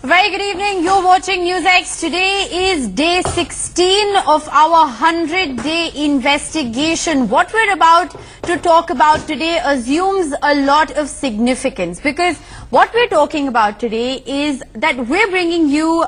Very good evening. You're watching NewsX. Today is day 16 of our 100-day investigation. What we're about to talk about today assumes a lot of significance, because what we're talking about today is that we're bringing you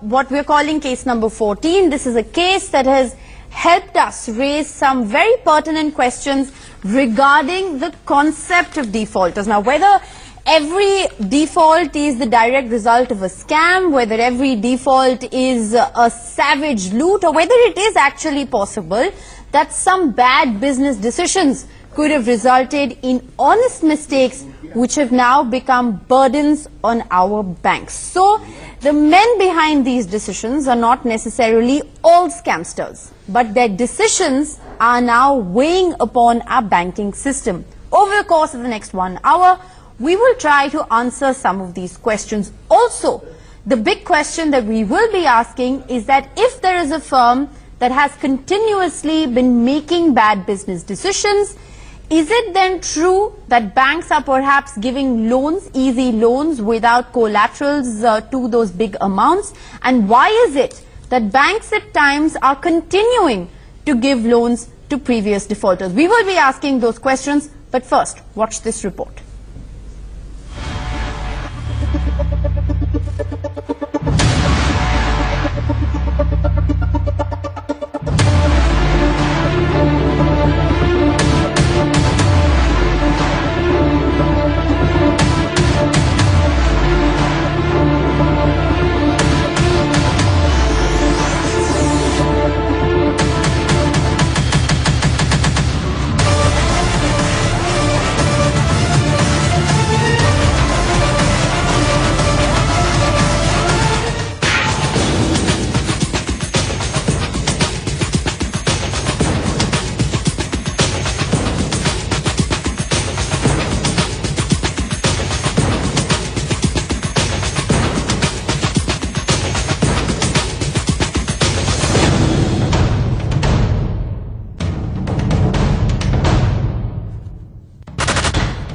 what we're calling case number 14. This is a case that has helped us raise some very pertinent questions regarding the concept of defaulters. Now, whether every default is the direct result of a scam, whether every default is a savage loot, or whether it is actually possible that some bad business decisions could have resulted in honest mistakes which have now become burdens on our banks. So, the men behind these decisions are not necessarily all scamsters, but their decisions are now weighing upon our banking system. Over the course of the next 1 hour, we will try to answer some of these questions. Also, the big question that we will be asking is that if there is a firm that has continuously been making bad business decisions, is it then true that banks are perhaps giving loans, easy loans, without collaterals to those big amounts? And why is it that banks at times are continuing to give loans to previous defaulters? We will be asking those questions, but first, watch this report.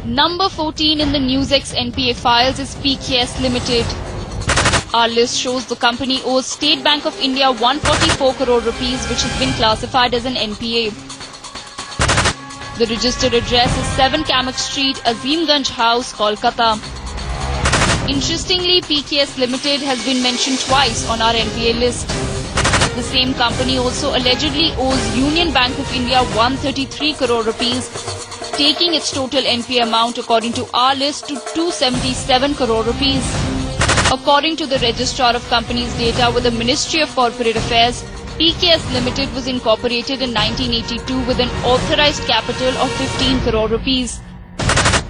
Number 14 in the NewsX NPA files is PKS Ltd. Our list shows the company owes State Bank of India 144 crore rupees, which has been classified as an NPA. The registered address is 7 Kamak Street, Azimganj House, Kolkata. Interestingly, PKS Ltd has been mentioned twice on our NPA list. The same company also allegedly owes Union Bank of India 133 crore rupees, taking its total NPA amount according to our list to 277 crore rupees. According to the Registrar of Companies data with the Ministry of Corporate Affairs, PKS Ltd was incorporated in 1982 with an authorized capital of 15 crore rupees.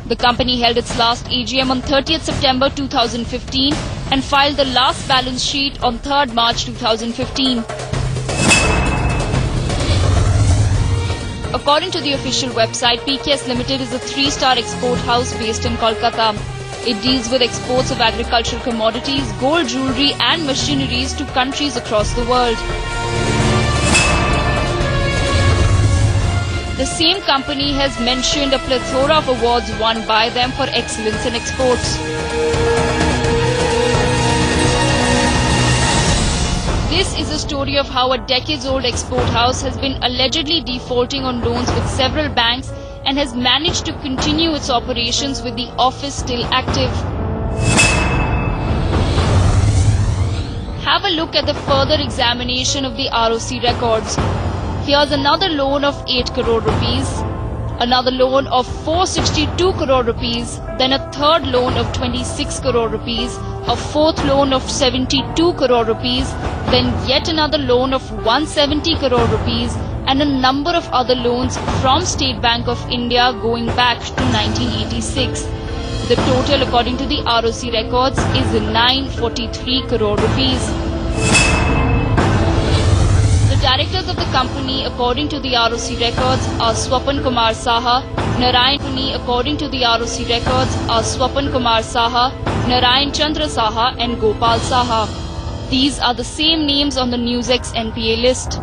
The company held its last AGM on 30th September 2015 and filed the last balance sheet on 3rd March 2015. According to the official website, PKS Ltd is a 3-star export house based in Kolkata. It deals with exports of agricultural commodities, gold jewellery and machineries to countries across the world. The same company has mentioned a plethora of awards won by them for excellence in exports. This is a story of how a decades-old export house has been allegedly defaulting on loans with several banks and has managed to continue its operations with the office still active. Have a look at the further examination of the ROC records. Here's another loan of 8 crore rupees, another loan of 462 crore rupees, then a third loan of 26 crore rupees, a fourth loan of 72 crore rupees, then yet another loan of 170 crore rupees, and a number of other loans from State Bank of India going back to 1986. The total, according to the ROC records, is 943 crore rupees. The directors of the company, according to the ROC records, are Swapan Kumar Saha, Narayan Puni, according to the ROC records, are Swapan Kumar Saha, Narayan Chandra Saha and Gopal Saha. These are the same names on the NewsX NPA list.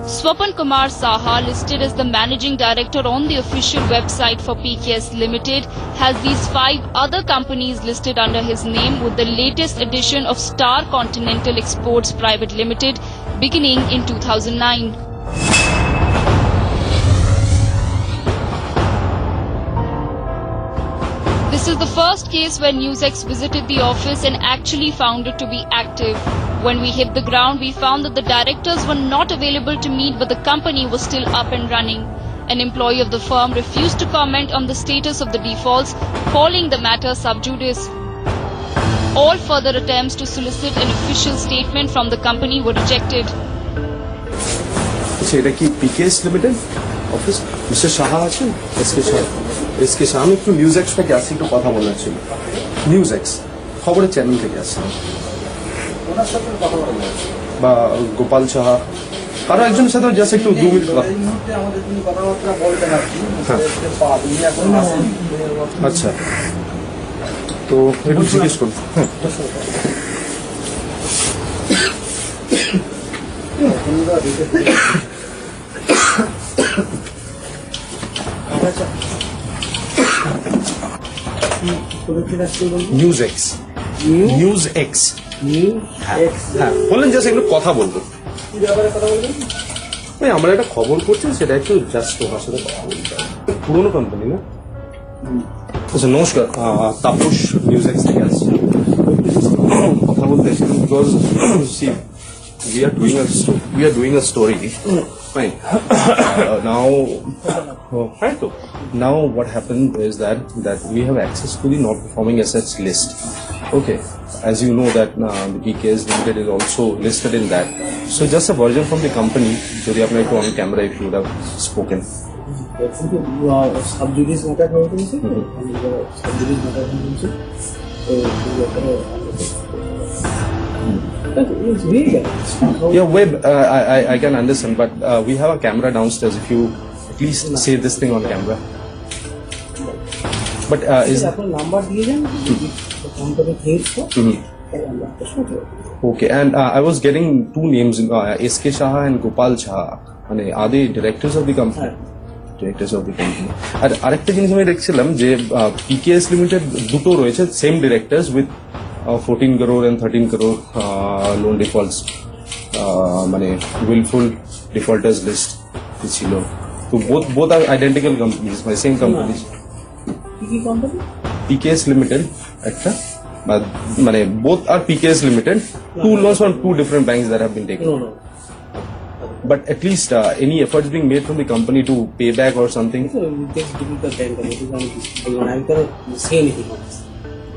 Swapan Kumar Saha, listed as the managing director on the official website for PKS Ltd, has these 5 other companies listed under his name, with the latest addition of Star Continental Exports Private Limited beginning in 2009. This is the first case where NewsX visited the office and actually found it to be active. When we hit the ground, we found that the directors were not available to meet, but the company was still up and running. An employee of the firm refused to comment on the status of the defaults, calling the matter sub judice. All further attempts to solicit an official statement from the company were rejected. PKS Ltd office, Mr. Shaha achen, SK Shaha একটু NewsX থেকে আসছি, একটু কথা বলার ছিল। NewsX খবরের channel থেকে আসছি, ওনার সাথে কথা বলা বা গোপাল সাহা কারো একজনের সাথে জাস্ট একটু 2 মিনিট কথা। এই মুহূর্তে আমাদের তিনি কথাবার্তা বলতে পারছি। আচ্ছা, তো একটু জিজ্ঞেস করুন। NewsX হ্যাঁ বলেন, জাস্ট একটু কথা বলবো। আমরা একটা খবর করছি, সেটা একটু জাস্ট তোমার সাথে কথা বলতে হবে। পুরোনো কোম্পানি না? আচ্ছা, নমস্কার, তাপস NewsX থেকে আসছি। কথা বলতে এসেছিলাম because we are doing a story. Fine. Now what happened is that we have access to the non-performing assets list. Okay, as you know that the PKS Ltd is also listed in that. So just a version from the company. Jodi apna ekটু on camera if you would have spoken. Subjudice matter হয়েছে, subjudice matter হয়েছে। Yeah, web, I can understand, but we have a camera downstairs. If you at least say this thing on camera. But is number diye company heads okay, and I was getting 2 names, SK Shaha and Gopal Shaha. Are they directors of the company? Directors of the company. আর আরেকটা জিনিস আমি দেখছিলাম যে PKS Ltd দুটো রয়েছে, same directors with 14 crore and 13 crore loan defaults, মানে willful defaulters list ছিল। তো both are identical companies, my same companies. কি কোম্পানি? PKS Ltd একটা, মানে both are PKS Ltd. 2 loans from 2 different banks that have been taken. No. But at least any efforts being made from the company to pay back or something? So it takes difficult time. I cannot say anything on this.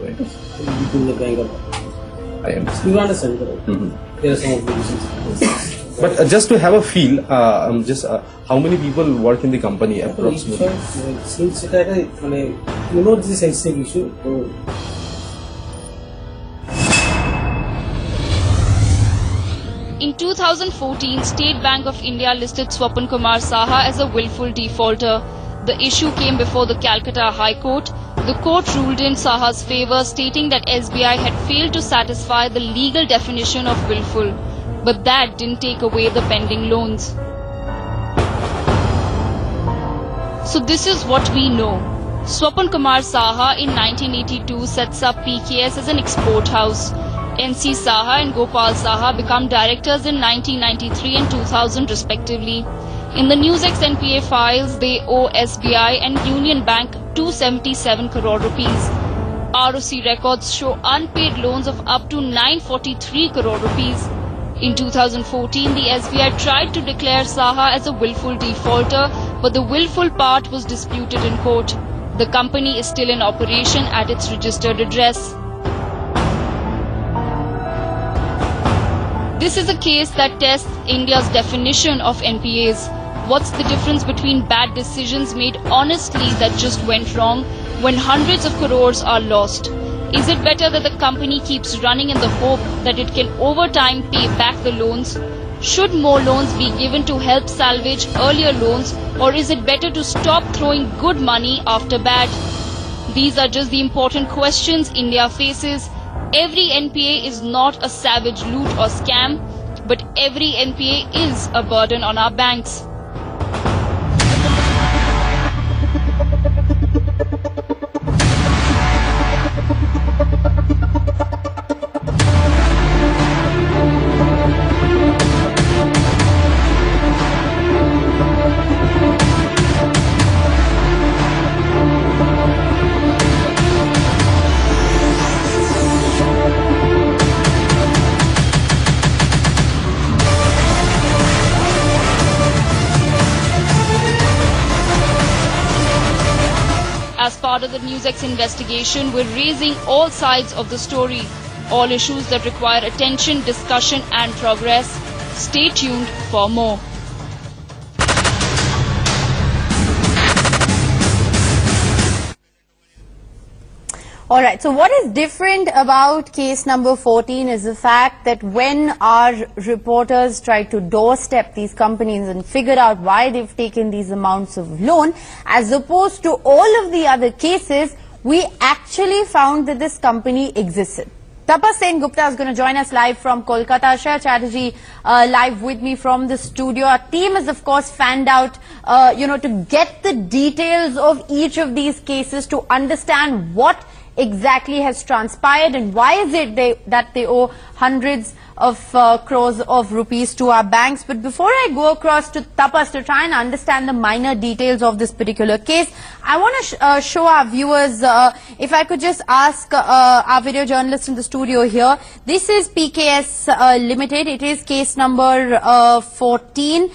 Right. Between the bank or I understand. you understand, there are some of the reasons. But just to have a feel, how many people work in the company approximately? Since এটা মানে you know this is a sensitive issue, so In 2014, State Bank of India listed Swapan Kumar Saha as a willful defaulter. The issue came before the Calcutta High Court. The court ruled in Saha's favour, stating that SBI had failed to satisfy the legal definition of willful. But that didn't take away the pending loans. So this is what we know. Swapan Kumar Saha in 1982 sets up PKS as an export house. NC Saha and Gopal Saha become directors in 1993 and 2000 respectively. In the NewsX NPA files, they owe SBI and Union Bank 277 crore rupees. ROC records show unpaid loans of up to 943 crore rupees. In 2014, the SBI tried to declare Saha as a willful defaulter, but the willful part was disputed in court. The company is still in operation at its registered address. This is a case that tests India's definition of NPAs. What's the difference between bad decisions made honestly that just went wrong when hundreds of crores are lost? Is it better that the company keeps running in the hope that it can over time pay back the loans? Should more loans be given to help salvage earlier loans, or is it better to stop throwing good money after bad? These are just the important questions India faces. Every NPA is not a savage loot or scam. but every NPA is a burden on our banks. As part of the NewsX investigation, we're raising all sides of the story, all issues that require attention, discussion and progress. Stay tuned for more. All right, so what is different about case number 14 is the fact that when our reporters try to doorstep these companies and figure out why they've taken these amounts of loan, as opposed to all of the other cases, we actually found that this company existed. Tapas Gupta is going to join us live from Kolkata. Shah Chatterjee live with me from the studio. Our team has, of course, fanned out, to get the details of each of these cases to understand what exactly has transpired and why is it that they owe hundreds of crores of rupees to our banks. But before I go across to Tapas to try and understand the minor details of this particular case, I want to show our viewers, if I could just ask our video journalist in the studio here, this is PKS Limited. It is case number 14.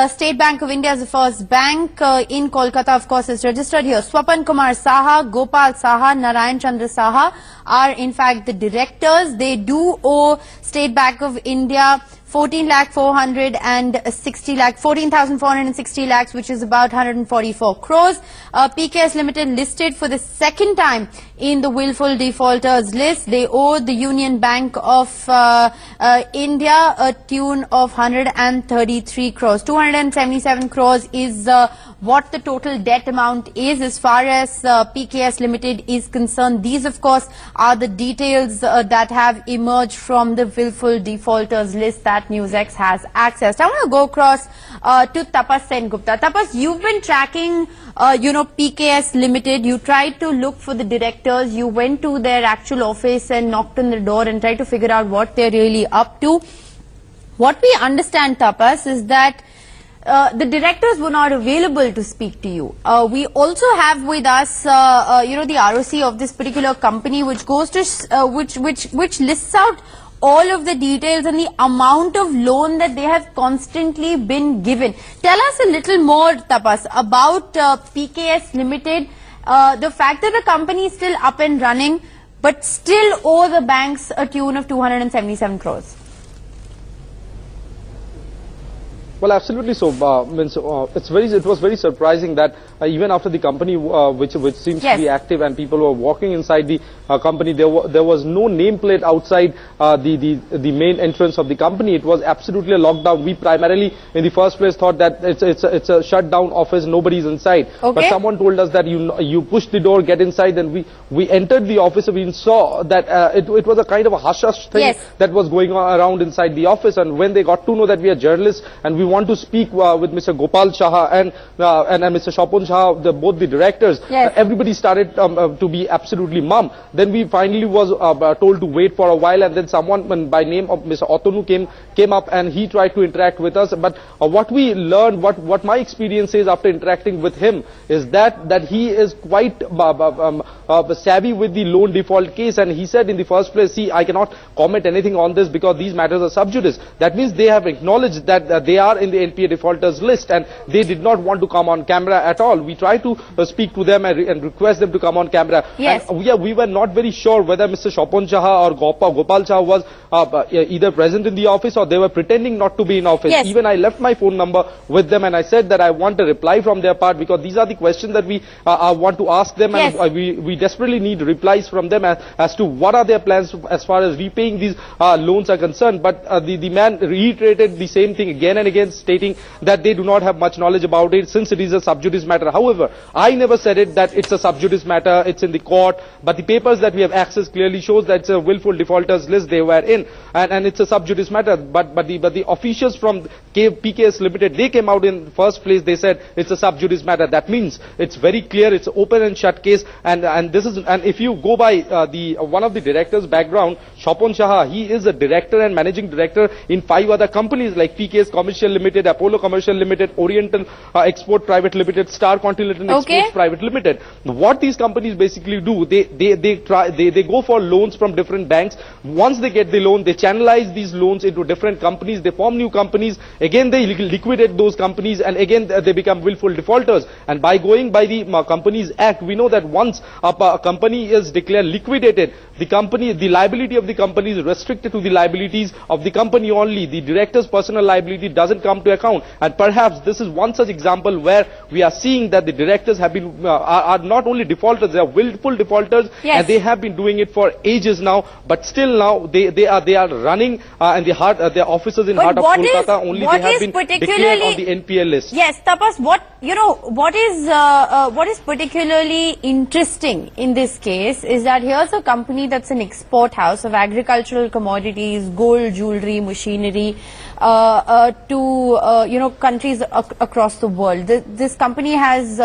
State Bank of India is the first bank in Kolkata, of course, is registered here. Swapan Kumar Saha, Gopal Saha, Narayan Chandra Saha are in fact the directors. They do owe State Bank of India 14,460 lakhs, which is about 144 crores. PKS Limited listed for the second time in the willful defaulters list. They owe the Union Bank of India a tune of 133 crores. 277 crores is what the total debt amount is as far as PKS Limited is concerned. These, of course, are the details that have emerged from the willful defaulters list that NewsX has accessed. I want to go across to Tapas Gupta. Tapas, you've been tracking, PKS Limited. You tried to look for the directors. You went to their actual office and knocked on the door and tried to figure out what they're really up to. What we understand, Tapas, is that the directors were not available to speak to you. We also have with us, the ROC of this particular company, which goes to, which lists out all of the details and the amount of loan that they have constantly been given. Tell us a little more, Tapas, about PKS Limited, the fact that the company is still up and running, but still owe the banks a tune of 277 crores. Well, absolutely so. It was very surprising that even after the company, which seems to be active and people were walking inside the company, there was no nameplate outside the main entrance of the company. It was absolutely a lockdown. We primarily, in the first place, thought that it's a shut down office, nobody's inside. Okay. But someone told us that you push the door, get inside, and we entered the office and we saw that it was a kind of a hush-hush thing that was going on around inside the office. And when they got to know that we are journalists and we want to speak with Mr. Gopal Saha and Mr. Swapan Saha, both the directors, everybody started to be absolutely mum. Then we finally was told to wait for a while, and then someone by name of Mr. Otonu came up and he tried to interact with us. But what we learned, what my experience is after interacting with him, is that he is quite savvy with the loan default case, and he said in the first place, see, I cannot comment anything on this because these matters are sub judice. That means they have acknowledged that they are in the NPA defaulters list and they did not want to come on camera at all. We tried to speak to them and request them to come on camera. Yes. And we were not very sure whether Mr. Swapan Saha or Gopal Saha was either present in the office or they were pretending not to be in office. Yes. Even I left my phone number with them and I said that I want a reply from their part because these are the questions that we want to ask them, and we desperately need replies from them as to what are their plans as far as repaying these loans are concerned. But the man reiterated the same thing again and again, stating that they do not have much knowledge about it since it is a sub judice matter. matter. However, I never said it that it's a sub judice matter, it's in the court, but the papers that we have accessed clearly shows that it's a willful defaulters list they were in, and it's a sub judice matter. But the officials from PKS Ltd, they came out in first place, they said it's a sub judice matter. That means it's very clear, it's open and shut case, and this is, and if you go by one of the directors' background, Shopon Shah, he is a director and managing director in 5 other companies like PKS Commercial Limited, Apollo Commercial Limited, Oriental Export Private Limited, Star Continental Exports Private Limited. What these companies basically do, they go for loans from different banks. Once they get the loan, they channelize these loans into different companies, they form new companies, again they liquidate those companies, and again they become willful defaulters. And by going by the Companies Act, we know that once a company is declared liquidated, the liability of the company is restricted to the liabilities of the company only. The director's personal liability doesn't come to account. And perhaps this is one such example where we are seeing that the directors have been are not only defaulters, they are willful defaulters, and they have been doing it for ages now. But still now they are running and their offices in heart of Kolkata, only they have been declared on the NPA list. Yes, Tapas, what is particularly interesting in this case is that here's a company that's an export house of agricultural commodities, gold, jewelry, machinery to countries across the world. This company has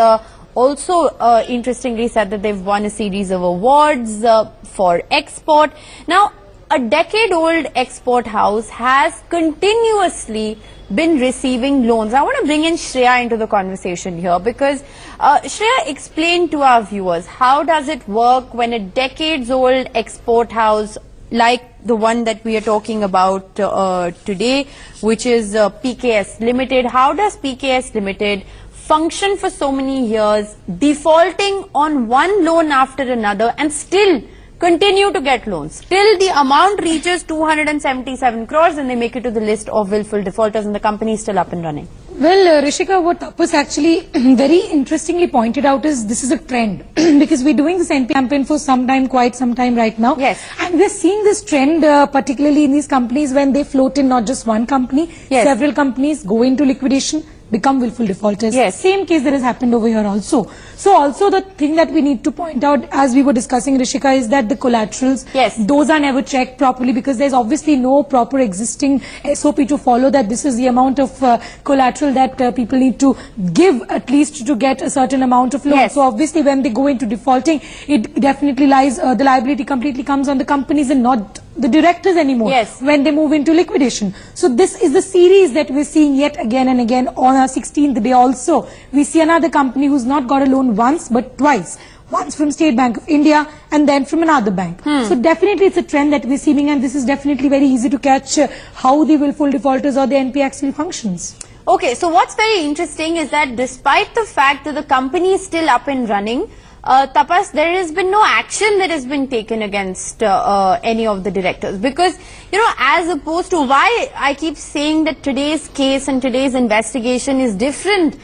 also interestingly said that they've won a series of awards for export. Now, a decade-old export house has continuously been receiving loans. I want to bring in Shreya into the conversation here because Shreya, explain to our viewers, how does it work when a decades-old export house like the one that we are talking about today, which is PKS Limited, how does PKS Limited function for so many years, defaulting on one loan after another and still continue to get loans till the amount reaches 277 crores and they make it to the list of willful defaulters and the company is still up and running? Well, Rishika, what Tapas actually very interestingly pointed out is this is a trend because we're doing this NPA campaign for some time, quite some time right now. Yes. And we're seeing this trend particularly in these companies when they float in not just one company, several companies go into liquidation, become willful defaulters. Yes. Same case that has happened over here also. So also the thing that we need to point out as we were discussing, Rishika, is that the collaterals, those are never checked properly because there's obviously no proper existing SOP to follow that this is the amount of collateral that people need to give at least to get a certain amount of loan. So obviously when they go into defaulting, it definitely lies, the liability completely comes on the companies and not the directors anymore when they move into liquidation. So this is the series that we're seeing yet again and again. On our 16th day also, we see another company who's not got a loan once but twice. Once from State Bank of India and then from another bank. So definitely it's a trend that we're seeing, and this is definitely very easy to catch how the willful defaulters or the NPA actually functions. Okay, so what's very interesting is that despite the fact that the company is still up and running, Tapas, there has been no action that has been taken against any of the directors because, as opposed to why I keep saying that today's case and today's investigation is different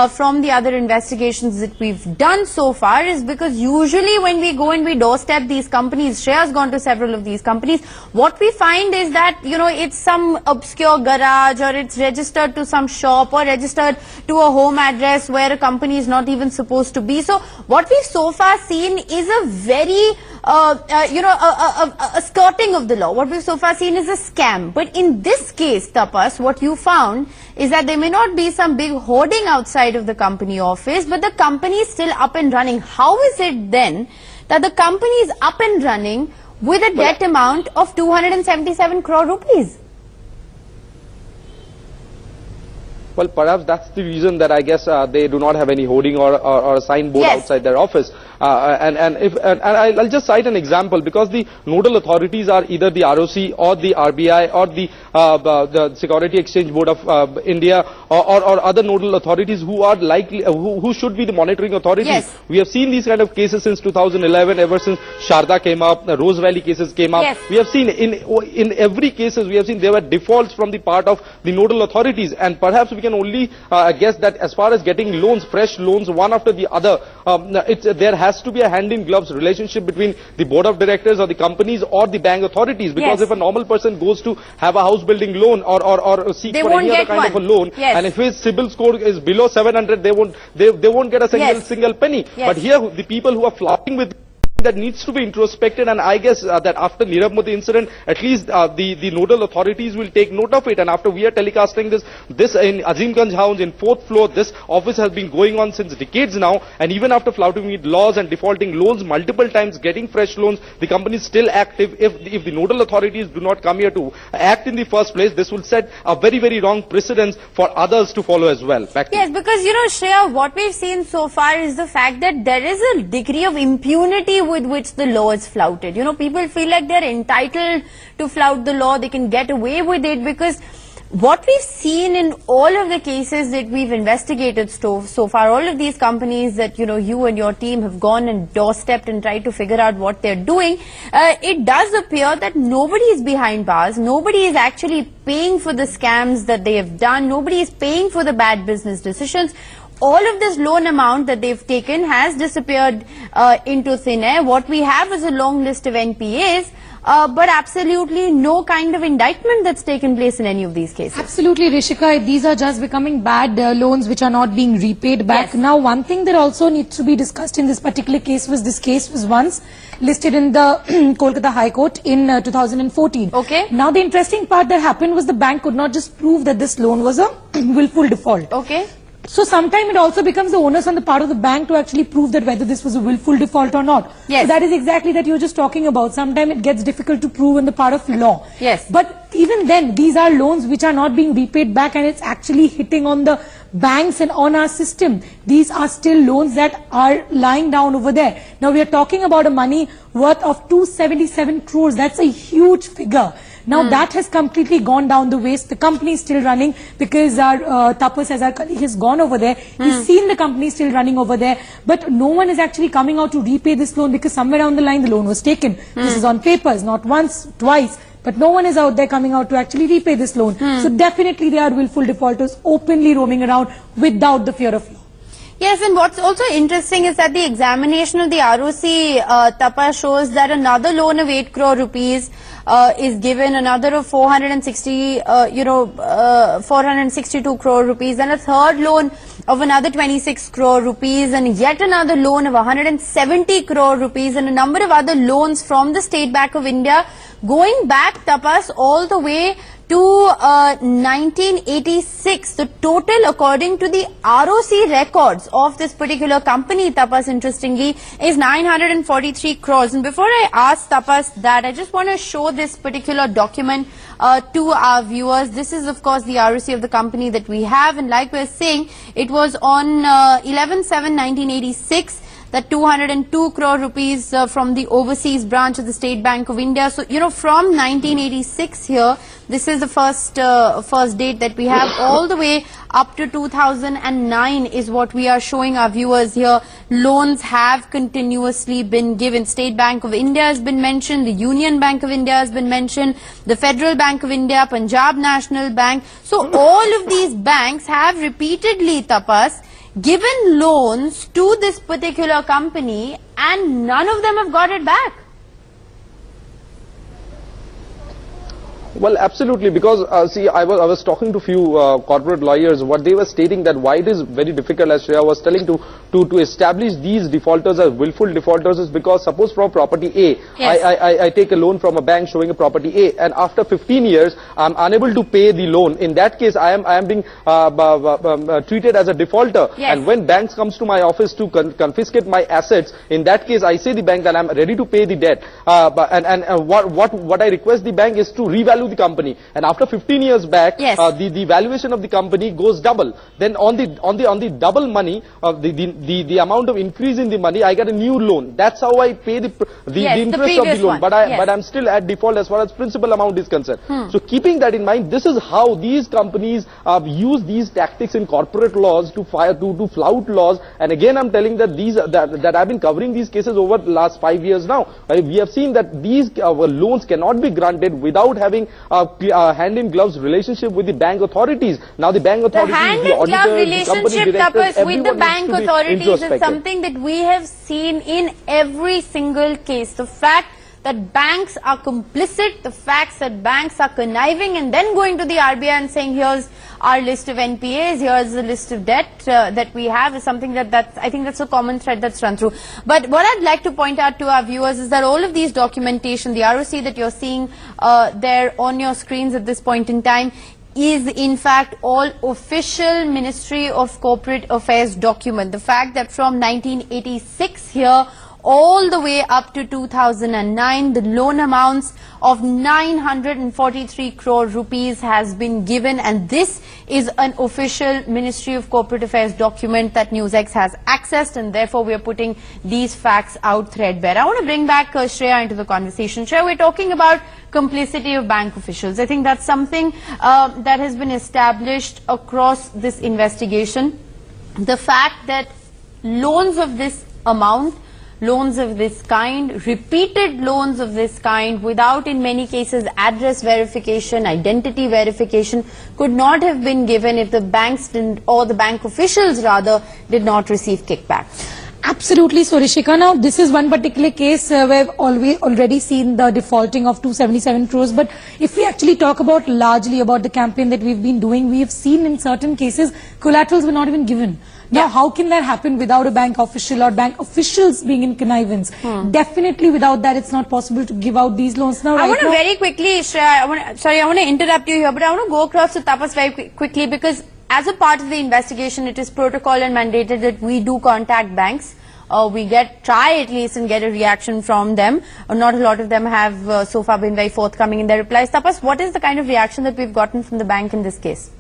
from the other investigations that we've done so far is because usually when we go and we doorstep these companies, Shreya's gone to several of these companies, what we find is that, it's some obscure garage or it's registered to some shop or registered to a home address where a company is not even supposed to be. So what we've so far seen is a very, a skirting of the law. What we've so far seen is a scam. But in this case, Tapas, what you found is that there may not be some big hoarding outside of the company office, but the company is still up and running. How is it then that the company is up and running with a debt amount of 277 crore rupees? Well, perhaps that's the reason that I guess they do not have any hoarding or a signboard outside their office. And I'll just cite an example because the nodal authorities are either the ROC or the RBI or the Security Exchange Board of India or other nodal authorities who are likely who should be the monitoring authorities. We have seen these kind of cases since 2011, ever since Sharda came up, the Rose Valley cases came up. We have seen in every cases we have seen there were defaults from the part of the nodal authorities, and perhaps we can only guess that as far as getting loans, fresh loans, one after the other, there has to be a hand-in-gloves relationship between the board of directors or the companies or the bank authorities, because if a normal person goes to have a house building loan or seek for any other kind of a loan, and if his CIBIL score is below 700, they won't get a single penny. But here, the people who are flirting with that needs to be introspected, and I guess that after Nirav Modi incident, at least the nodal authorities will take note of it. And after we are telecasting this in Azimganj House in 4th floor, this office has been going on since decades now, and even after flouting with laws and defaulting loans multiple times, getting fresh loans, the company is still active. If the nodal authorities do not come here to act in the first place, this will set a very, very wrong precedence for others to follow as well. Yes, because Shreya, what we've seen so far is the fact that there is a degree of impunity with which the law is flouted. People feel like they're entitled to flout the law. They can get away with it because what we've seen in all of the cases that we've investigated so far, all of these companies that, you and your team have gone and doorstepped and tried to figure out what they're doing, it does appear that nobody is behind bars. Nobody is actually paying for the scams that they have done. Nobody is paying for the bad business decisions. All of this loan amount that they've taken has disappeared into thin air. What we have is a long list of NPAs, but absolutely no kind of indictment that's taken place in any of these cases. Absolutely, Rishika. These are just becoming bad loans which are not being repaid back. Now, one thing that also needs to be discussed in this particular case was this case was once listed in the Kolkata High Court in 2014. Okay. Now, the interesting part that happened was the bank could not just prove that this loan was a willful default. Okay. So sometimes it also becomes the onus on the part of the bank to actually prove that whether this was a willful default or not. Yes. So that is exactly that you're just talking about. Sometimes it gets difficult to prove on the part of law. Yes. But even then, these are loans which are not being repaid back, and it's actually hitting on the banks and on our system. These are still loans that are lying down over there. Now we are talking about a money worth of 277 crores. That's a huge figure. Now that has completely gone down the waste. The company is still running because our Tapas, as our colleague, has gone over there. He's seen the company still running over there, but no one is actually coming out to repay this loan because somewhere down the line the loan was taken. This is on papers, not once, twice. But no one is out there coming out to actually repay this loan. So definitely they are willful defaulters openly roaming around without the fear of law. Yes, and what's also interesting is that the examination of the ROC Tapa shows that another loan of 8 crore rupees is given, another of 462 crore rupees, and a third loan of another 26 crore rupees, and yet another loan of 170 crore rupees, and a number of other loans from the State Bank of India going back, Tapas, all the way to 1986. The total, according to the ROC records of this particular company, Tapas, interestingly, is 943 crores. And before I ask Tapas that, I just want to show this particular document to our viewers. This is, of course, the ROC of the company that we have. And like we're saying, it was on 11/7/1986. That 202 crore rupees from the overseas branch of the State Bank of India. So, from 1986 here, this is the first date that we have, all the way up to 2009 is what we are showing our viewers here. Loans have continuously been given. State Bank of India has been mentioned, the Union Bank of India has been mentioned, the Federal Bank of India, Punjab National Bank. So, all of these banks have repeatedly, Tapas, given loans to this particular company, and none of them have got it back. Well, absolutely, because see, I was talking to few corporate lawyers. What they were stating that why it is very difficult, as Shreya was telling, to establish these defaulters as willful defaulters is because suppose from property A, I take a loan from a bank showing a property A, and after 15 years I'm unable to pay the loan. In that case, I am being treated as a defaulter. And when banks comes to my office to confiscate my assets, in that case I say the bank that I'm ready to pay the debt. What I request the bank is to revalue the company, and after 15 years back, the valuation of the company goes double. Then on the double money, the amount of increase in the money, I get a new loan. That's how I pay the interest of the loan. But I'm still at default as far as principal amount is concerned. So keeping that in mind, this is how these companies use these tactics in corporate laws to flout laws. And again, I'm telling that that I've been covering these cases over the last 5 years now. We have seen that these loans cannot be granted without having having a hand-in-gloves relationship with the bank authorities. Now the bank authorities, the hand-in-glove auditors, the company directors, with the bank authorities is something that we have seen in every single case. The fact that banks are complicit, the fact that banks are conniving and then going to the RBI and saying, here's our list of NPAs, here's the list of debt that we have, is something I think that's a common thread that's run through. But what I'd like to point out to our viewers is that all of these documentation, the ROC that you're seeing there on your screens at this point in time, is in fact all official Ministry of Corporate Affairs document. The fact that from 1986 here all the way up to 2009, the loan amounts of 943 crore rupees has been given, and this is an official Ministry of Corporate Affairs document that NewsX has accessed, and therefore we are putting these facts out threadbare. I want to bring back Shreya into the conversation. Shreya, we're talking about complicity of bank officials. I think that's something that has been established across this investigation. The fact that loans of this amount, loans of this kind, repeated loans of this kind without in many cases address verification, identity verification could not have been given if the banks didn't, or the bank officials rather, did not receive kickback. Absolutely. So Rishika, now this is one particular case where we've already seen the defaulting of 277 crores. But if we actually talk about largely about the campaign that we've been doing, we have seen in certain cases collaterals were not even given. Now, how can that happen without a bank official or bank officials being in connivance? Definitely without that, it's not possible to give out these loans. Now, I want to very quickly, Shreya, I want to interrupt you here, but I want to go across to Tapas very quickly, because as a part of the investigation, it is protocol and mandated that we do contact banks. We try at least and get a reaction from them. Not a lot of them have so far been very forthcoming in their replies. Tapas, what is the kind of reaction that we've gotten from the bank in this case?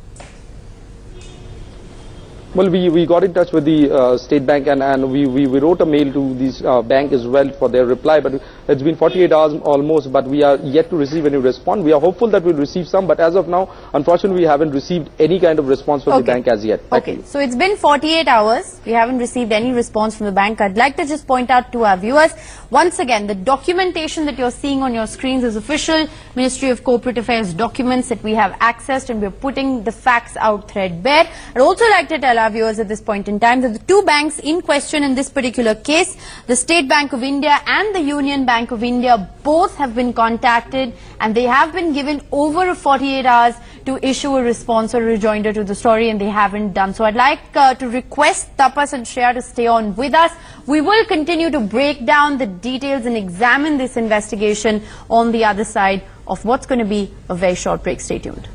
Well, we got in touch with the State Bank and we wrote a mail to this bank as well for their reply, but it's been 48 hours almost, but we are yet to receive any response. We are hopeful that we'll receive some, but as of now, unfortunately, we haven't received any kind of response from the bank as yet. Okay, so it's been 48 hours. We haven't received any response from the bank. I'd like to just point out to our viewers, once again, the documentation that you're seeing on your screens is official Ministry of Corporate Affairs documents that we have accessed, and we're putting the facts out threadbare. I'd also like to tell our viewers at this point in time that the two banks in question in this particular case, the State Bank of India and the Union Bank of India, both have been contacted and they have been given over 48 hours to issue a response or a rejoinder to the story, and they haven't done so. I'd like to request Tapas and Shreya to stay on with us. We will continue to break down the details and examine this investigation on the other side of what's going to be a very short break. Stay tuned.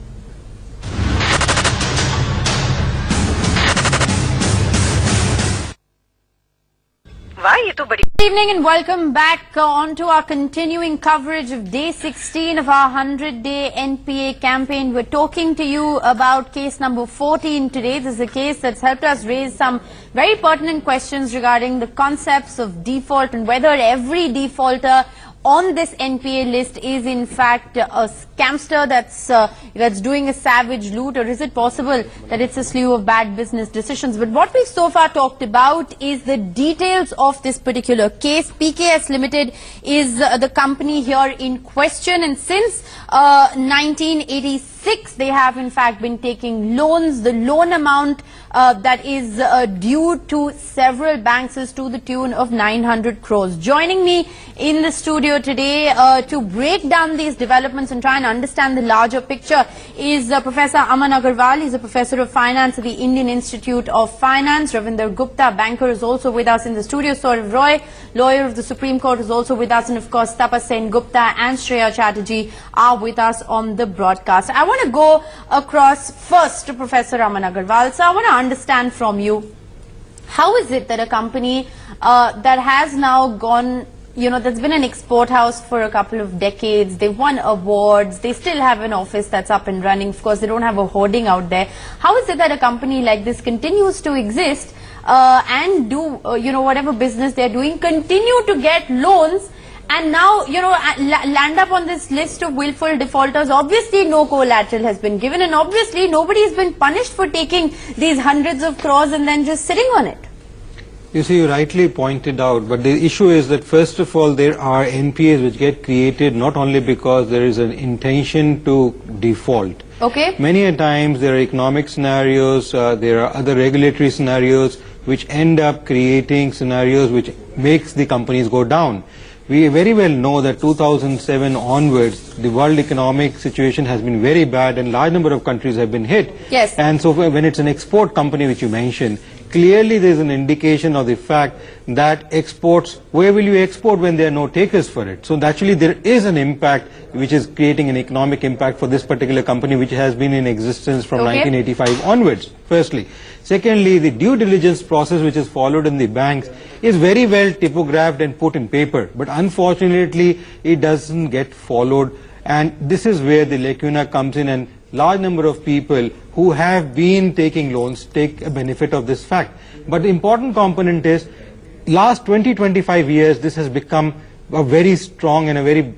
Good evening and welcome back on to our continuing coverage of day 16 of our 100-day NPA campaign. We're talking to you about case number 14 today. This is a case that's helped us raise some very pertinent questions regarding the concepts of default and whether every defaulter on this NPA list is in fact a scamster that's doing a savage loot, or is it possible that it's a slew of bad business decisions? But what we've so far talked about is the details of this particular case. PKS Ltd is the company here in question, and since 1986 they have in fact been taking loans. The loan amount that is due to several banks is to the tune of 900 crores. Joining me in the studio today to break down these developments and try and understand the larger picture is Professor Aman Agarwal. He's a professor of finance at the Indian Institute of Finance. Ravinder Gupta, banker, is also with us in the studio. Saurav Roy, lawyer of the Supreme Court, is also with us, and of course Tapas Sen Gupta and Shreya Chatterjee are with us on the broadcast. I want to go across first to Professor Aman Agarwal. So I want to understand from you, how is it that a company that has now gone, that's been an export house for a couple of decades, they've won awards, they still have an office that's up and running, of course they don't have a hoarding out there. How is it that a company like this continues to exist and do, whatever business they're doing, continue to get loans, and now, land up on this list of willful defaulters? Obviously, no collateral has been given, and obviously, nobody has been punished for taking these hundreds of crores and then just sitting on it. You see, you rightly pointed out, but the issue is that first of all there are NPAs which get created not only because there is an intention to default. Okay. Many a times there are economic scenarios, there are other regulatory scenarios which end up creating scenarios which makes the companies go down. We very well know that 2007 onwards, the world economic situation has been very bad and large number of countries have been hit. Yes. And so when it's an export company which you mentioned, clearly there is an indication of the fact that exports, where will you export when there are no takers for it? So actually there is an impact which is creating an economic impact for this particular company which has been in existence from 1985 onwards, firstly. Secondly, the due diligence process which is followed in the banks is very well typographed and put in paper, but unfortunately it doesn't get followed, and this is where the lacuna comes in, and large number of people who have been taking loans take a benefit of this fact. But the important component is, last 20-25 years this has become a very strong and a very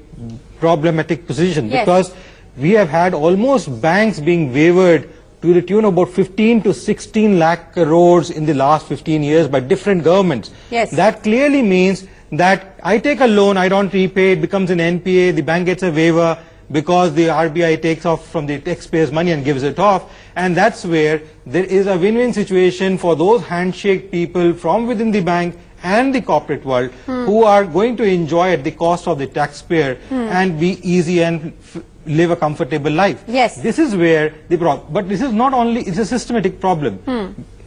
problematic position, because we have had almost banks being waived to the tune of about 15 to 16 lakh crores in the last 15 years by different governments. Yes. That clearly means that I take a loan, I don't repay, it becomes an NPA, the bank gets a waiver because the RBI takes off from the taxpayers' money and gives it off, and that's where there is a win-win situation for those handshake people from within the bank and the corporate world who are going to enjoy at the cost of the taxpayer and be easy and live a comfortable life. Yes. This is where the problem, but this is not only, it's a systematic problem.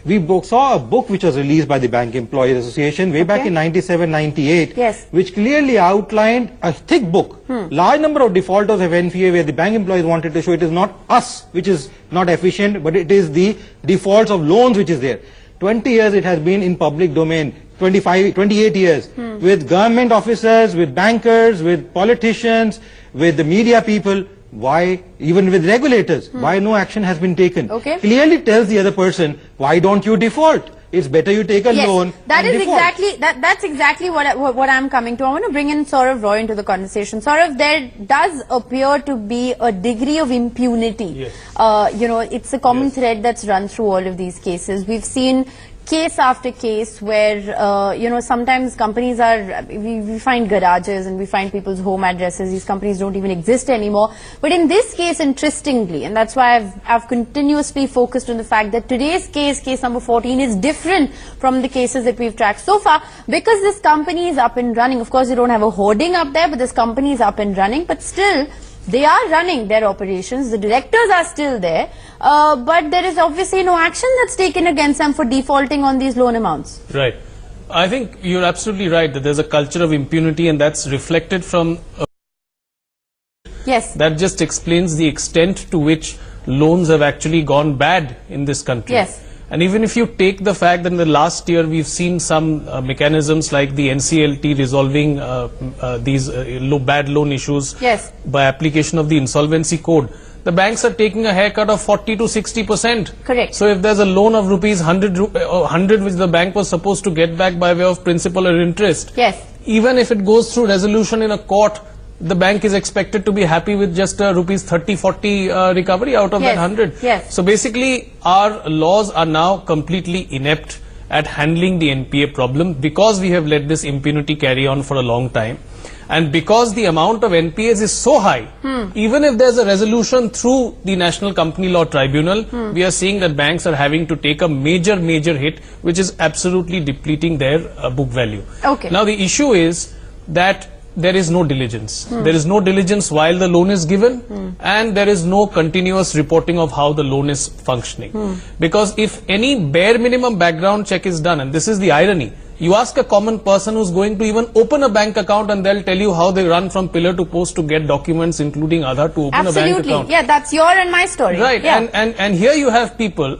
We saw a book which was released by the Bank Employees Association way back in 97-98, which clearly outlined a thick book. Large number of defaulters of NPA, where the bank employees wanted to show it is not us which is not efficient, but it is the defaults of loans which is there. 20 years it has been in public domain, 28 years, with government officers, with bankers, with politicians, with the media people. Why, even with regulators, why no action has been taken? Clearly tells the other person, why don't you default? It's better you take a loan. That and is default. that's exactly what I'm coming to. I want to bring in Saurav Roy into the conversation. Saurav, there does appear to be a degree of impunity. You know, it's a common thread that's run through all of these cases. We've seen case after case where, you know, sometimes companies are, we find garages and we find people's home addresses. These companies don't even exist anymore. But in this case, interestingly, and that's why I've continuously focused on the fact that today's case number 14, is different from the cases that we've tracked so far, because this company is up and running. Of course, you don't have a hoarding up there, but this company is up and running. But still, they are running their operations, the directors are still there, but there is obviously no action that's taken against them for defaulting on these loan amounts. Right. I think you're absolutely right that there's a culture of impunity, and that's reflected from that just explains the extent to which loans have actually gone bad in this country. And even if you take the fact that in the last year we've seen some mechanisms like the NCLT resolving these bad loan issues by application of the insolvency code, the banks are taking a haircut of 40 to 60%. Correct. So if there's a loan of rupees 100 which the bank was supposed to get back by way of principal or interest, even if it goes through resolution in a court, the bank is expected to be happy with just rupees 30-40 recovery out of that 100. So basically our laws are now completely inept at handling the NPA problem, because we have let this impunity carry on for a long time, and because the amount of NPAs is so high. Even if there's a resolution through the National Company Law Tribunal, we are seeing that banks are having to take a major hit, which is absolutely depleting their book value. Now the issue is that there is no diligence. There is no diligence while the loan is given, and there is no continuous reporting of how the loan is functioning. Because if any bare minimum background check is done, and this is the irony, you ask a common person who's going to even open a bank account, and they'll tell you how they run from pillar to post to get documents including Aadhaar to open a bank account. Yeah, that's your and my story. Right, and here you have people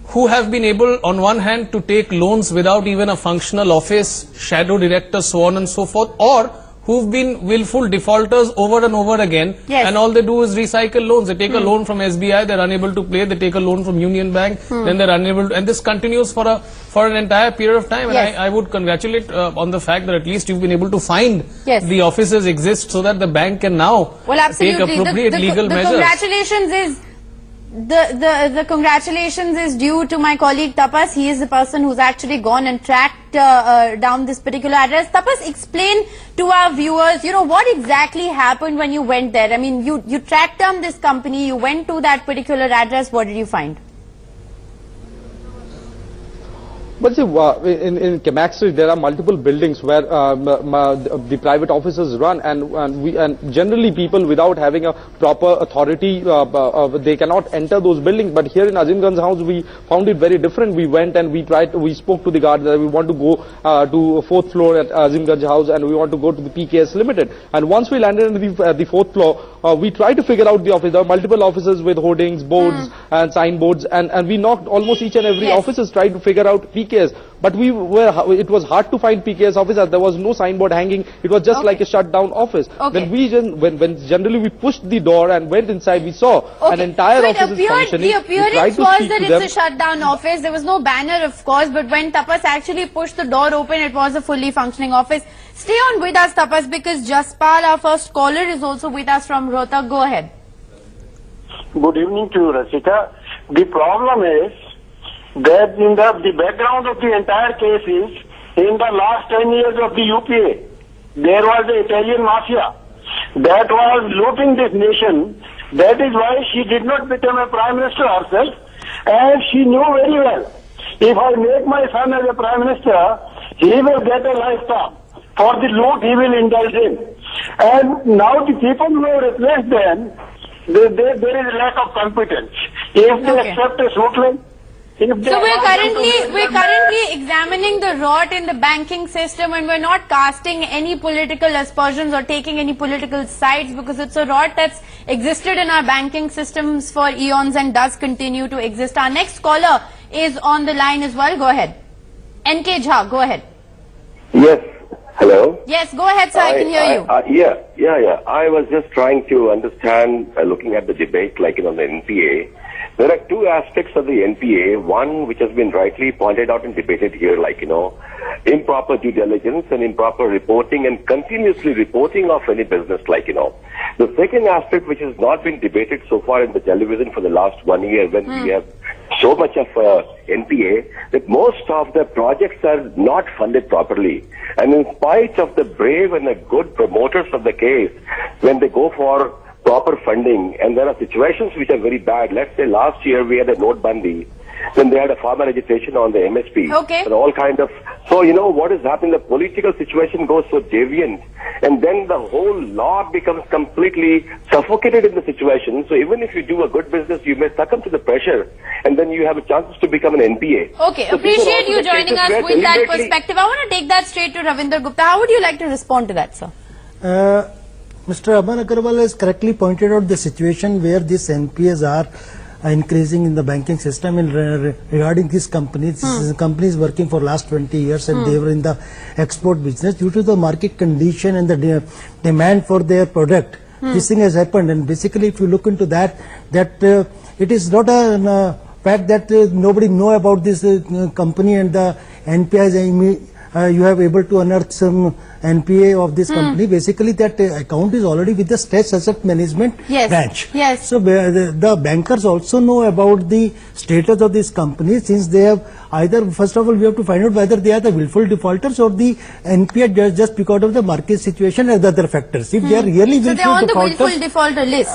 who have been able on one hand to take loans without even a functional office, shadow director, so on and so forth, or who've been willful defaulters over and over again, and all they do is recycle loans. They take a loan from SBI, they're unable to pay, they take a loan from Union Bank, then they're unable to, and this continues for an entire period of time. And I would congratulate on the fact that at least you've been able to find the offices exist so that the bank can now take appropriate legal measures. Congratulations is the congratulations is due to my colleague Tapas. He is the person who's actually gone and tracked down this particular address. Tapas, explain to our viewers, you know, what exactly happened when you went there. I mean, you tracked down this company, you went to that particular address. What did you find? But see, in Camac Street, there are multiple buildings where the private offices run, and generally people without having a proper authority, they cannot enter those buildings. But here in Azimganj House, we found it very different. We went and we spoke to the guard that we want to go to 4th floor at Azimganj House, and we want to go to the PKS Ltd. And once we landed on the 4th floor, we tried to figure out the office. There are multiple offices with hoardings, boards, and signboards, and we knocked almost each and every offices, tried to figure out PKS. But it was hard to find PKS office as there was no signboard hanging. It was just like a shut down office. When generally we pushed the door and went inside, we saw an entire office is functioning. The appearance was that it's a shut down office. There was no banner, of course, but when Tapas actually pushed the door open, it was a fully functioning office. Stay on with us, Tapas, because Jaspal, our first caller, is also with us from Rohtak. Go ahead. Good evening to you, Rasika. The problem is that in the background of the entire case is, in the last 10 years of the UPA, there was the Italian mafia that was looting this nation. That is why she did not become a prime minister herself, and she knew very well, if I make my son as a prime minister, he will get a lifetime for the loot he will indulge in. And now the people who have replaced them, there is a lack of competence. If they accept a suit, so we're currently examining the rot in the banking system, and we're not casting any political aspersions or taking any political sides, because it's a rot that's existed in our banking systems for eons and does continue to exist. Our next caller is on the line as well. Go ahead. NK Jha, go ahead. Yes. Hello. Yes, go ahead, sir. I can hear you. Yeah. I was just trying to understand, looking at the debate, like on the NPA. There are two aspects of the NPA. One, which has been rightly pointed out and debated here, like, improper due diligence and improper reporting and continuously reporting of any business, like, The second aspect, which has not been debated so far in the television for the last 1 year, when we have so much of NPA, that most of the projects are not funded properly. And in spite of the brave and the good promoters of the case, when they go for proper funding, and there are situations which are very bad. Let's say last year we had a note bandi, then they had a farmer agitation on the MSP. And all kind of, so what is happening, the political situation goes so deviant, and then the whole law becomes completely suffocated in the situation. So even if you do a good business, you may succumb to the pressure, and then you have a chance to become an NPA. Okay, so appreciate you joining us with that perspective. I want to take that straight to Ravinder Gupta. How would you like to respond to that, sir? Mr. Aman Agarwal has correctly pointed out the situation where these NPAs are increasing in the banking system, and regarding these companies, companies working for last 20 years and they were in the export business. Due to the market condition and the demand for their product, this thing has happened. And basically, if you look into that it is not a fact that nobody know about this company and the NPAs. You have able to unearth some NPA of this company. Basically, that account is already with the State Asset Management branch. So the bankers also know about the status of this company, since they have either, first of all, we have to find out whether they are the willful defaulters or the NPA just because of the market situation and the other factors. If they are really willful defaulters, they are on the willful defaulter list.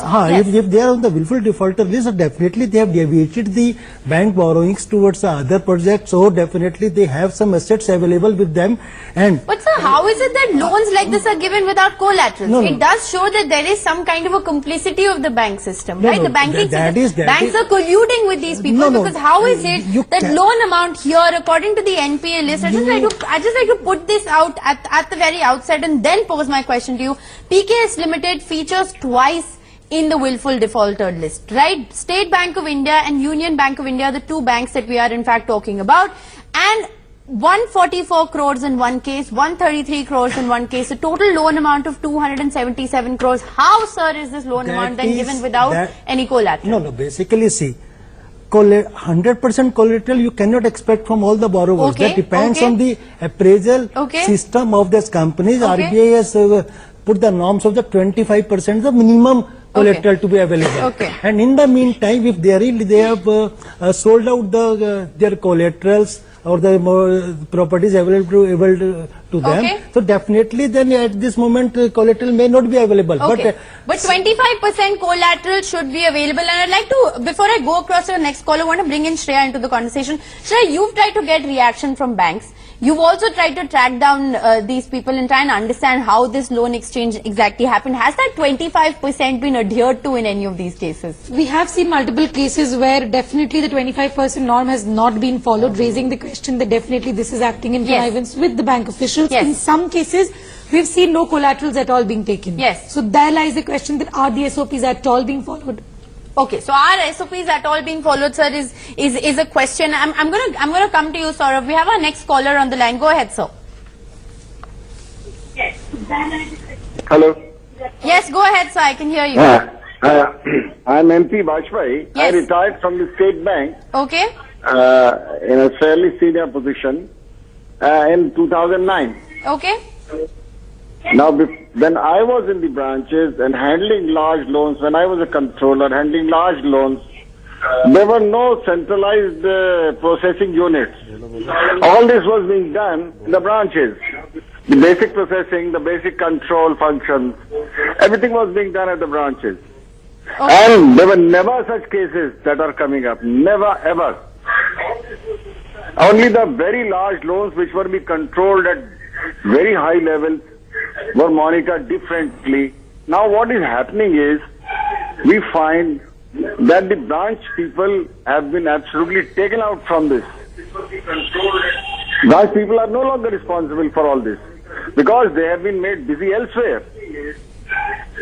If they are on the willful defaulter list, definitely they have deviated the bank borrowings towards the other projects, so definitely they have some assets available with them. But sir, how is it that loans like this are given without collaterals? It does show that there is some kind of a complicity of the bank system, right? The banking system. Banks are colluding with these people, because how is it that loan amount here, according to the NPA list, I just like to put this out at the very outset and then pose my question to you. PKS Ltd features twice in the willful defaulter list, right? State Bank of India and Union Bank of India are the two banks that we are in fact talking about. And 144 crores in one case, 133 crores in one case, a total loan amount of 277 crores. How, sir, is this loan amount then given without any collateral? No, basically, see, 100% collateral you cannot expect from all the borrowers. That depends on the appraisal system of these companies. RBI has put the norms of the 25%, the minimum collateral to be available. And in the meantime, if they have sold out their collaterals or the properties available to them, so definitely then at this moment collateral may not be available. But 25% collateral should be available. And I'd like to, before I go across to the next caller, I want to bring in Shreya into the conversation. Shreya, you've tried to get reaction from banks. You've also tried to track down these people and try and understand how this loan exchange exactly happened. Has that 25% been adhered to in any of these cases? We have seen multiple cases where definitely the 25% norm has not been followed, raising the question that definitely this is acting in connivance with the bank officials. In some cases, we've seen no collaterals at all being taken. So there lies the question that are the SOPs at all being followed? Okay, so are SOPs at all being followed, sir, is a question. I'm gonna come to you, Saurav. We have our next caller on the line. Go ahead, sir. Hello. Yes, go ahead, sir. I can hear you. I'm MP Bajpai. I retired from the State Bank. In a fairly senior position in 2009. Now, when I was in the branches and handling large loans, when I was a controller handling large loans, there were no centralized processing units. All this was being done in the branches. The basic processing, the basic control functions, everything was being done at the branches. And there were never such cases that are coming up. Never, ever. Only the very large loans which were being controlled at very high levels were monitored differently. Now what is happening is, we find that the branch people have been absolutely taken out from this. Branch people are no longer responsible for all this because they have been made busy elsewhere.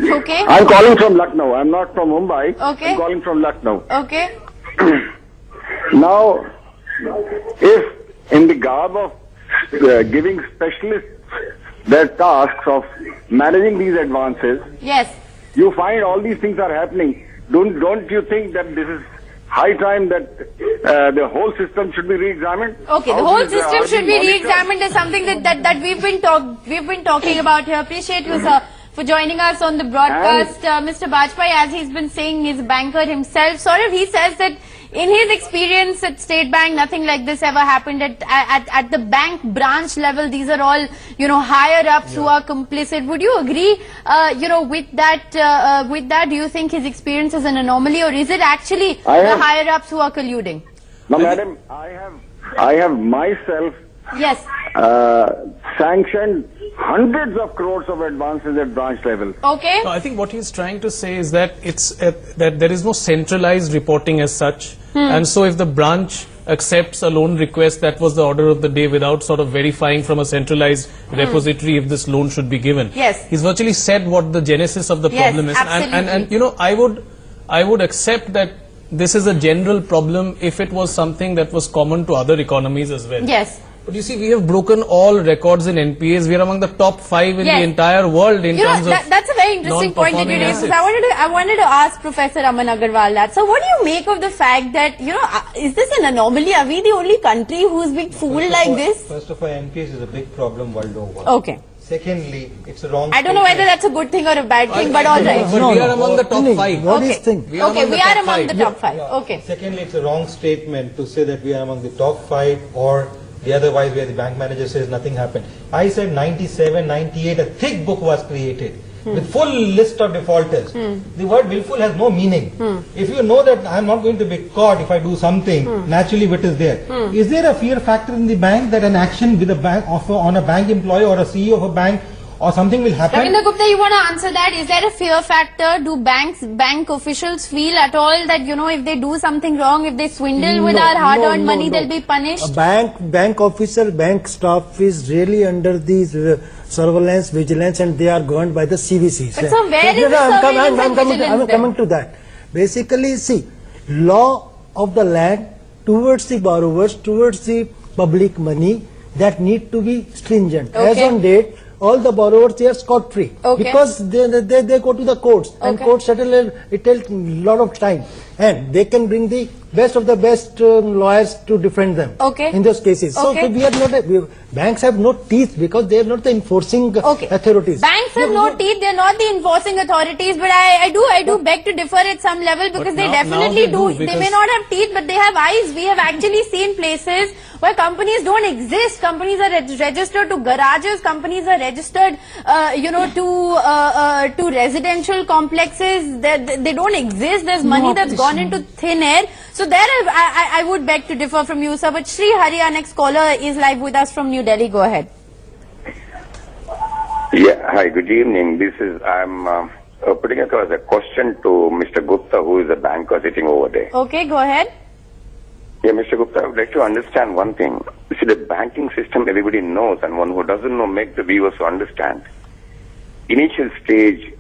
I'm calling from Lucknow. I'm not from Mumbai. I'm calling from Lucknow. Now, if in the garb of giving specialists their tasks of managing these advances, you find all these things are happening. Don't you think that this is high time that the whole system should be re-examined? The whole system should be re-examined is something that we've been talking about here. Appreciate you, sir, for joining us on the broadcast. Mr. Bajpai, as he's been saying, he's a banker himself. Saurav, he says that in his experience at State Bank, nothing like this ever happened. At the bank branch level, these are all, higher ups who are complicit. Would you agree, with that? Do you think his experience is an anomaly, or is it actually the higher ups who are colluding? No, madam, I have myself sanctioned hundreds of crores of advances at branch level. No, I think what he's trying to say is that that there is no centralized reporting as such, and so if the branch accepts a loan request, that was the order of the day, without sort of verifying from a centralized repository if this loan should be given. He's virtually said what the genesis of the problem is, and I would accept that this is a general problem if it was something that was common to other economies as well. But you see, we have broken all records in NPAs. We are among the top 5 in the entire world in terms of that's a very interesting point that you raised. I wanted to ask Professor Aman Agarwal that. So what do you make of the fact that, is this an anomaly? Are we the only country who's being fooled like this? First of all, NPAs is a big problem world over. Secondly, it's a wrong I don't know whether that's a good thing or a bad thing, but all right. But we are among the top 5. We are among the top 5. Secondly, it's a wrong statement to say that we are among the top 5 or the otherwise where the bank manager says nothing happened. I said 97, 98, a thick book was created with full list of defaulters. The word willful has no meaning. If you know that I am not going to be caught if I do something, naturally what is there? Is there a fear factor in the bank that an action with a bank on a bank employee or a CEO of a bank or something will happen? Ravindra Gupta, you want to answer that? Is there a fear factor? Do bank officials feel at all that, if they do something wrong, if they swindle with our hard-earned money, they'll be punished? A bank officer, bank staff is really under the surveillance, vigilance, and they are governed by the CVCs. But so where is the surveillance and vigilance? I'm coming to that. Basically, see, law of the land towards the borrowers, towards the public money, that need to be stringent. As on date, all the borrowers, they are scot-free because they go to the courts and courts settle it takes a lot of time, and they can bring the best of the best lawyers to defend them in those cases. So we are not, banks have no teeth because they are not the enforcing authorities. Banks have no teeth, they are not the enforcing authorities, but I do beg to differ at some level, because they definitely do. They may not have teeth, but they have eyes. We have actually seen places where companies don't exist. Companies are registered to garages, companies are registered to residential complexes. They don't exist. There's money that's gone into thin air. So there I would beg to differ from you, sir. But Shri Hari, our next caller, is live with us from New Delhi. Go ahead. Yeah, hi, good evening. I'm putting across a question to Mr. Gupta, who is a banker sitting over there. Okay, go ahead. Yeah, Mr. Gupta, I would like to understand one thing. You see, the banking system everybody knows, and one who doesn't know makes the viewers to understand. Initial stage,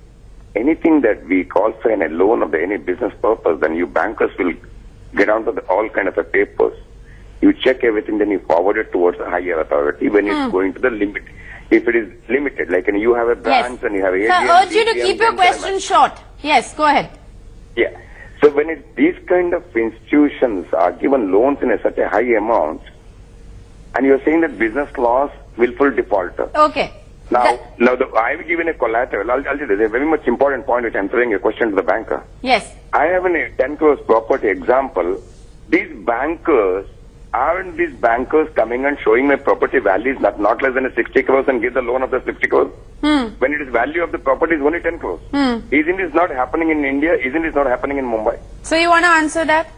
anything that we call for a loan of any business purpose, then you bankers will get onto all kind of papers. You check everything, then you forward it towards a higher authority when it's going to the limit. If it is limited, like you have a branch and you have a... Sir, I urge you to keep your question short. Yes, go ahead. Yeah. So when these kind of institutions are given loans in such a high amount, and you're saying that business loss, willful defaulter. Okay. Now I've given a collateral. I'll tell you, there's a very much important point which I'm throwing a question to the banker. Yes. I have a 10 crores property example. Aren't these bankers coming and showing my property values not less than 60 crores and give the loan of the 60 crores? When it is value of the property is only 10 crores. Isn't this not happening in India? Isn't this not happening in Mumbai? So you want to answer that?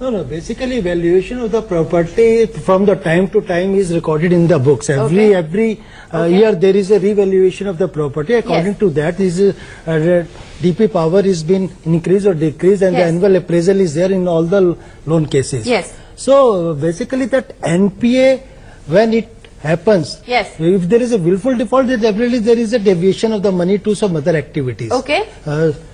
No, basically valuation of the property from the time to time is recorded in the books. Every year there is a revaluation of the property. According to that, DP power is been increased or decreased, and the annual appraisal is there in all the loan cases. Yes. So basically that NPA, when it happens, if there is a willful default, then definitely there is a deviation of the money to some other activities. Okay.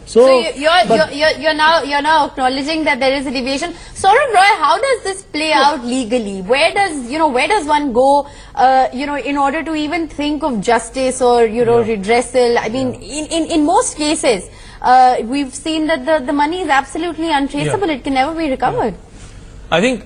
So you're now acknowledging that there is a deviation. Saurabh Roy, how does this play out legally? Where does one go in order to even think of justice or redressal? I mean, in most cases we've seen that the money is absolutely untraceable. It can never be recovered. I think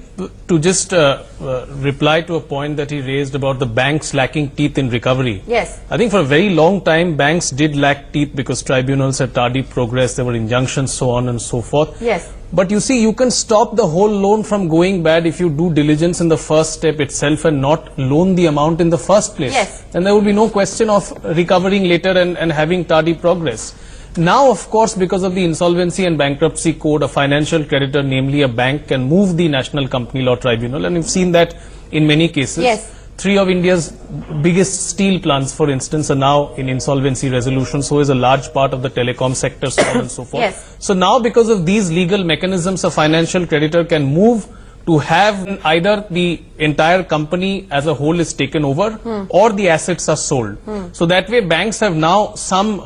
to just reply to a point that he raised about the banks lacking teeth in recovery. Yes. I think for a very long time banks did lack teeth because tribunals had tardy progress, there were injunctions, so on and so forth. Yes. But you see, you can stop the whole loan from going bad if you do diligence in the first step itself and not loan the amount in the first place. Yes. And there will be no question of recovering later and having tardy progress. Now, of course, because of the Insolvency and Bankruptcy Code, a financial creditor, namely a bank, can move the National Company Law Tribunal, and we've seen that in many cases. Yes. 3 of India's biggest steel plants, for instance, are now in insolvency resolution. So is a large part of the telecom sector, so on and so forth. Yes. So now, because of these legal mechanisms, a financial creditor can move to have either the entire company as a whole is taken over or the assets are sold. So that way banks have now some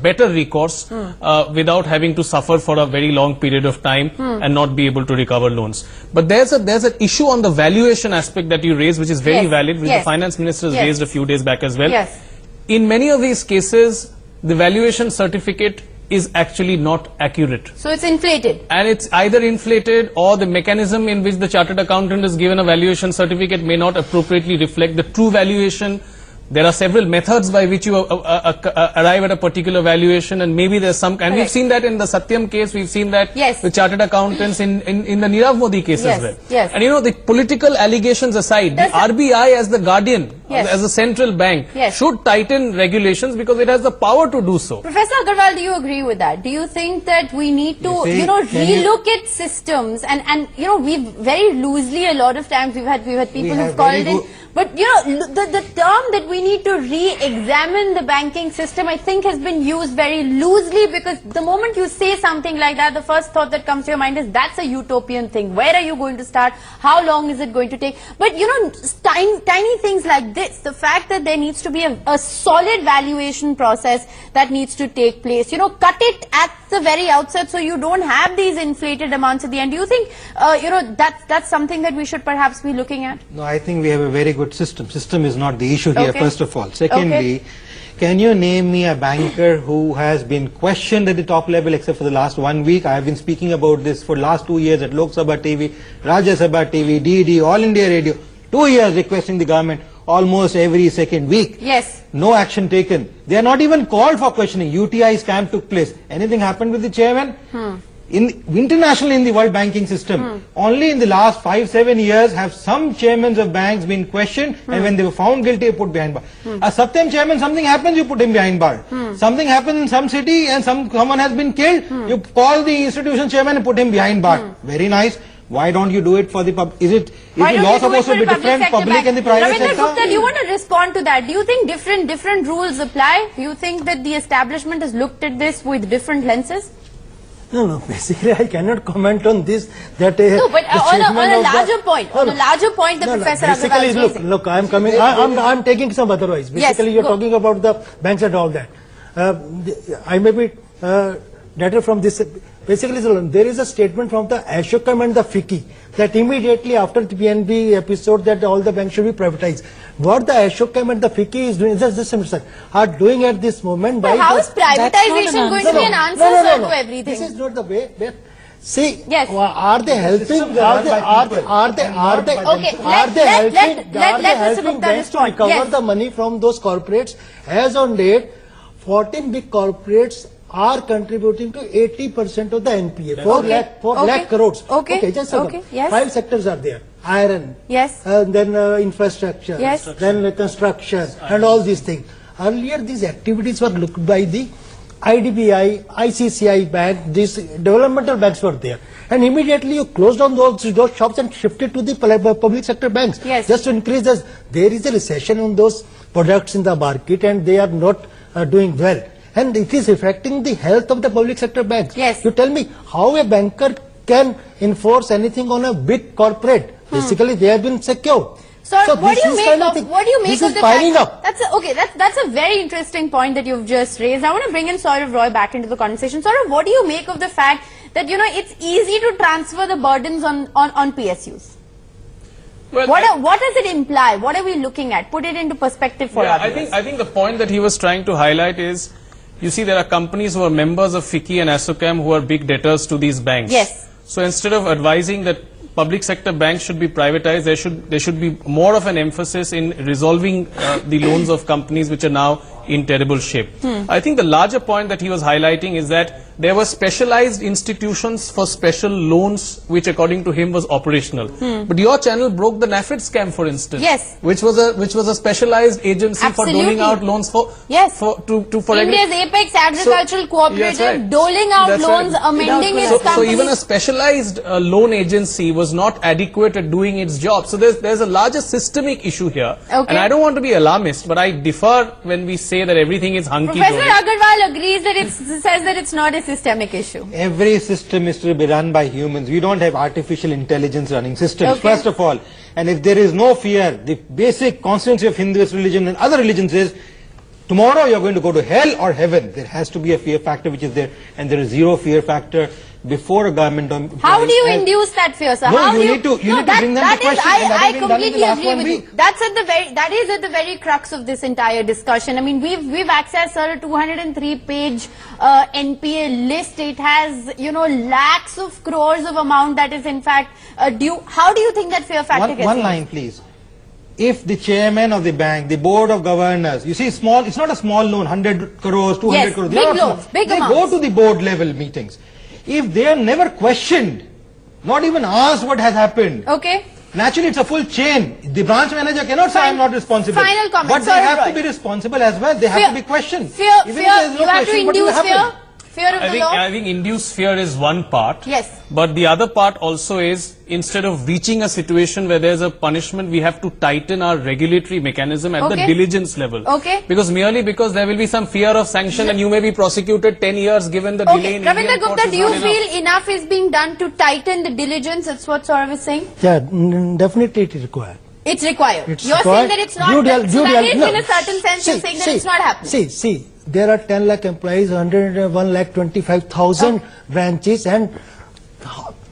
better recourse without having to suffer for a very long period of time and not be able to recover loans. But there's an issue on the valuation aspect that you raised, which is very valid, which the finance minister has raised a few days back as well. Yes. In many of these cases, the valuation certificate is actually not accurate. So it's inflated. And it's either inflated or the mechanism in which the chartered accountant is given a valuation certificate may not appropriately reflect the true valuation. There are several methods by which you arrive at a particular valuation, and maybe there's some, and we've seen that in the Satyam case, we've seen that with chartered accountants in the Nirav Modi case as well. Yes. And the political allegations aside, the RBI as the guardian, as a central bank, should tighten regulations because it has the power to do so. Professor Agarwal, do you agree with that? Do you think that we need to, relook at systems and we've very loosely a lot of times we've had people who've called in. But the term that we need to re-examine the banking system, I think, has been used very loosely, because the moment you say something like that, the first thought that comes to your mind is that's a utopian thing. Where are you going to start? How long is it going to take? But tiny things like this, the fact that there needs to be a solid valuation process that needs to take place, cut it at the very outset so you don't have these inflated amounts at the end. Do you think that's something that we should perhaps be looking at? No, I think we have a very good system. System is not the issue here, first of all. Secondly, Can you name me a banker who has been questioned at the top level except for the last 1 week? I have been speaking about this for the last 2 years at Lok Sabha TV, Rajya Sabha TV, DD, All India Radio. 2 years requesting the government almost every second week. Yes. No action taken. They are not even called for questioning. UTI scam took place. Anything happened with the chairman? Internationally in the world banking system, only in the last 5-7 years have some chairmen of banks been questioned, and when they were found guilty, put behind bar. A Satyam chairman, something happens, you put him behind bar. Something happens in some city and someone has been killed, you call the institution chairman and put him behind bar. Very nice. Why don't you do it for the public? Is the law supposed to be different, public and the private sector? Gupta, do you want to respond to that? Do you think different rules apply? Do you think that the establishment has looked at this with different lenses? No. Basically, I cannot comment on this. No, but on a larger point, the Professor Agarwal is raising. Look, I'm taking some otherwise. Basically, you're talking about the banks and all that. I may be data from this. Basically, there is a statement from the Ashokam and the FICCI that immediately after the PNB episode that all the banks should be privatized. What the Ashokam and the FICCI is doing, are doing at this moment. But how is privatization going to be an answer to everything? This is not the way. See, are they helping? Are they helping banks to recover the money from those corporates? As on date, 14 big corporates are contributing to 80% of the NPA. 4 lakh crores. Okay, just a second. 5 sectors are there. Iron. Yes. Then infrastructure. Yes. Then construction and all these things. Earlier, these activities were looked by the IDBI, ICCI bank. These developmental banks were there, and immediately you closed down those shops and shifted to the public sector banks. Yes. Just to increase this. There is a recession on those products in the market, and they are not doing well. And it is affecting the health of the public sector banks. Yes. You tell me how a banker can enforce anything on a big corporate. Basically, they have been secure. So what do you make of the fact? That's a very interesting point that you've just raised. I want to bring in Saurav Roy back into the conversation. Saurav, what do you make of the fact that it's easy to transfer the burdens on PSUs? Well, what does it imply? What are we looking at? Put it into perspective for us. I think the point that he was trying to highlight is, you see, there are companies who are members of FICCI and Ashokam who are big debtors to these banks. Yes. So instead of advising that public sector banks should be privatized, there should be more of an emphasis in resolving the loans of companies which are now in terrible shape. I think the larger point that he was highlighting is that there were specialized institutions for special loans, which according to him was operational. But your channel broke the NAFED scam, for instance. Yes. Which was a specialized agency for doling out loans for India's apex agricultural cooperative doling out loans, amending its companies. So even a specialized loan agency was not adequate at doing its job. So there's a larger systemic issue here. And I don't want to be alarmist, but I differ when we say that everything is hunky-dory. Professor Agarwal agrees that says that it's not a systemic issue. Every system is to be run by humans. We don't have artificial intelligence running systems, first of all. And if there is no fear, the basic constancy of Hinduist religion and other religions is, tomorrow you're going to go to hell or heaven. There has to be a fear factor which is there, and there is zero fear factor before a government. How do you induce that fear, sir? You need to bring them to question. I completely agree with you. That is at the very crux of this entire discussion. I mean, we've accessed a 203-page NPA list. It has lakhs of crores of amount that is in fact due. How do you think that fear factor gets? One line, please. If the chairman of the bank, the board of governors, you see, it's not a small loan, 100 crores, 200 crores. Big loans, big amounts. They go to the board level meetings. If they are never questioned, not even asked what has happened. Naturally, it's a full chain. The branch manager cannot say, I'm not responsible. Final comment. But they have to be responsible as well. They have to be questioned. Fear. You have to induce fear. Fear of the law. I think induced fear is one part. Yes. But the other part also is, instead of reaching a situation where there's a punishment, we have to tighten our regulatory mechanism at the diligence level. Because merely because there will be some fear of sanction and you may be prosecuted 10 years given the delay in Ravindra Gupta, do you feel enough is being done to tighten the diligence? That's what Saurav is saying? Yeah, definitely it is required. It's required. You're saying that it's not. In a certain sense, you're saying that it's not happening. See, there are 10 lakh employees, 1 lakh 25,000 branches, and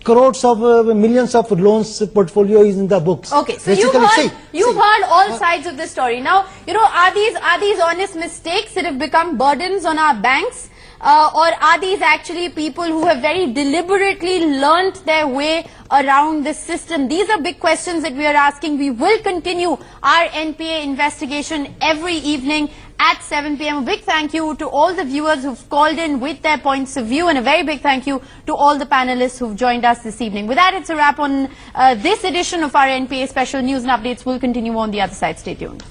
crores of millions of loans portfolio is in the books. Okay, so you've heard all sides of the story. Now, you know, are these honest mistakes that have become burdens on our banks? Or are these actually people who have very deliberately learnt their way around the system? These are big questions that we are asking. We will continue our NPA investigation every evening at 7 p.m. A big thank you to all the viewers who've called in with their points of view, and a very big thank you to all the panelists who've joined us this evening. With that, it's a wrap on this edition of our NPA Special News and Updates. Will continue on the other side. Stay tuned.